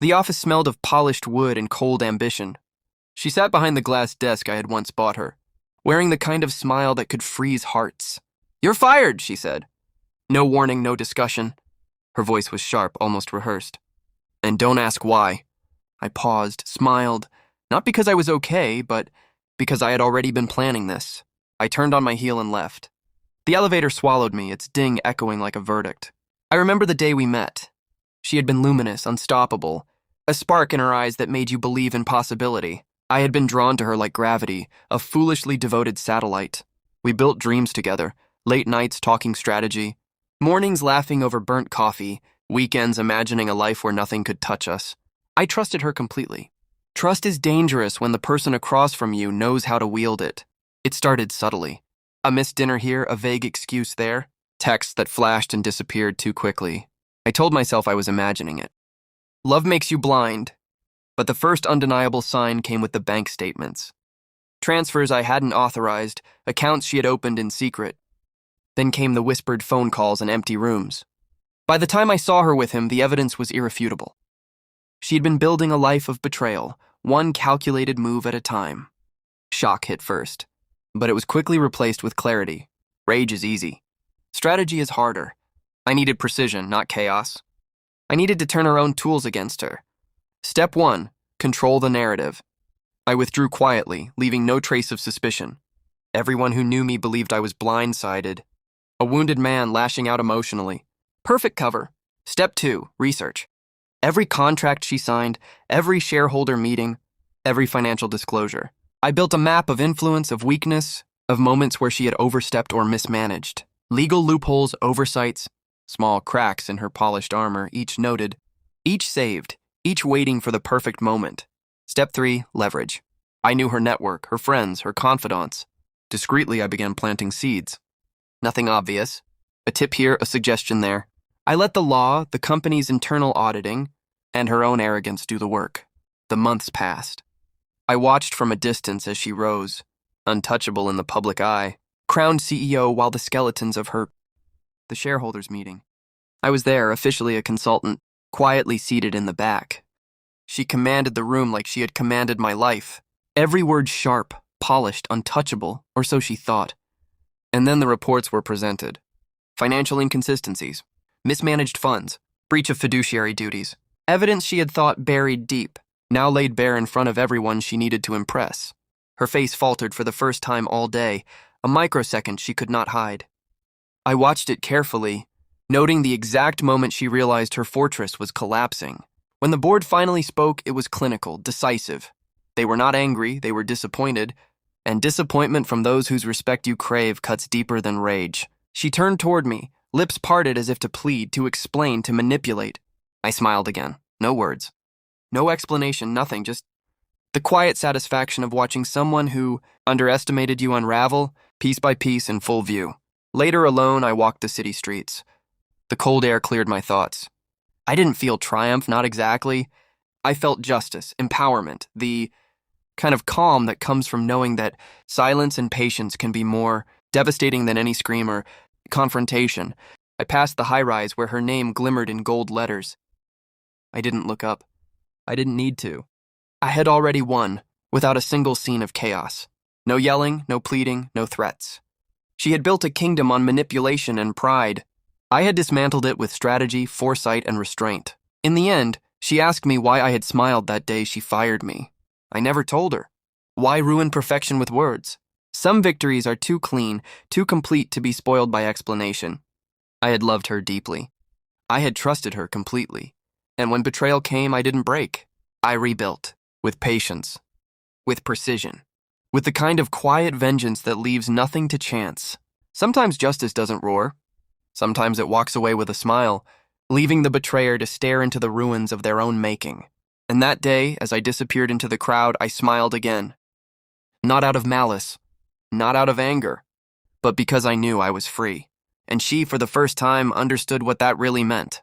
The office smelled of polished wood and cold ambition. She sat behind the glass desk I had once bought her, wearing the kind of smile that could freeze hearts. "You're fired," she said. No warning, no discussion. Her voice was sharp, almost rehearsed. "And don't ask why." I paused, smiled, not because I was okay, but because I had already been planning this. I turned on my heel and left. The elevator swallowed me, its ding echoing like a verdict. I remember the day we met. She had been luminous, unstoppable, a spark in her eyes that made you believe in possibility. I had been drawn to her like gravity, a foolishly devoted satellite. We built dreams together, late nights talking strategy, mornings laughing over burnt coffee, weekends imagining a life where nothing could touch us. I trusted her completely. Trust is dangerous when the person across from you knows how to wield it. It started subtly. A missed dinner here, a vague excuse there, texts that flashed and disappeared too quickly. I told myself I was imagining it. Love makes you blind, but the first undeniable sign came with the bank statements. Transfers I hadn't authorized, accounts she had opened in secret. Then came the whispered phone calls and empty rooms. By the time I saw her with him, the evidence was irrefutable. She had been building a life of betrayal, one calculated move at a time. Shock hit first, but it was quickly replaced with clarity. Rage is easy. Strategy is harder. I needed precision, not chaos. I needed to turn her own tools against her. Step 1, control the narrative. I withdrew quietly, leaving no trace of suspicion. Everyone who knew me believed I was blindsided. A wounded man lashing out emotionally. Perfect cover. Step 2, research. Every contract she signed, every shareholder meeting, every financial disclosure. I built a map of influence, of weakness, of moments where she had overstepped or mismanaged. Legal loopholes, oversights, small cracks in her polished armor, each noted, each saved, each waiting for the perfect moment. Step 3, leverage. I knew her network, her friends, her confidants. Discreetly, I began planting seeds. Nothing obvious. A tip here, a suggestion there. I let the law, the company's internal auditing, and her own arrogance do the work. The months passed. I watched from a distance as she rose, untouchable in the public eye, crowned CEO while the skeletons of the shareholders' meeting. I was there, officially a consultant, quietly seated in the back. She commanded the room like she had commanded my life. Every word sharp, polished, untouchable, or so she thought. And then the reports were presented. Financial inconsistencies, mismanaged funds, breach of fiduciary duties. Evidence she had thought buried deep, now laid bare in front of everyone she needed to impress. Her face faltered for the first time all day, a microsecond she could not hide. I watched it carefully, noting the exact moment she realized her fortress was collapsing. When the board finally spoke, it was clinical, decisive. They were not angry, they were disappointed, and disappointment from those whose respect you crave cuts deeper than rage. She turned toward me, lips parted as if to plead, to explain, to manipulate. I smiled again. No words. No explanation, nothing, just the quiet satisfaction of watching someone who underestimated you unravel, piece by piece in full view. Later, alone, I walked the city streets. The cold air cleared my thoughts. I didn't feel triumph, not exactly. I felt justice, empowerment, the kind of calm that comes from knowing that silence and patience can be more devastating than any scream or confrontation. I passed the high-rise where her name glimmered in gold letters. I didn't look up. I didn't need to. I had already won, without a single scene of chaos. No yelling, no pleading, no threats. She had built a kingdom on manipulation and pride. I had dismantled it with strategy, foresight, and restraint. In the end, she asked me why I had smiled that day she fired me. I never told her. Why ruin perfection with words? Some victories are too clean, too complete to be spoiled by explanation. I had loved her deeply. I had trusted her completely. And when betrayal came, I didn't break. I rebuilt, with patience, with precision, with the kind of quiet vengeance that leaves nothing to chance. Sometimes justice doesn't roar. Sometimes it walks away with a smile, leaving the betrayer to stare into the ruins of their own making. And that day, as I disappeared into the crowd, I smiled again. Not out of malice, not out of anger, but because I knew I was free. And she, for the first time, understood what that really meant.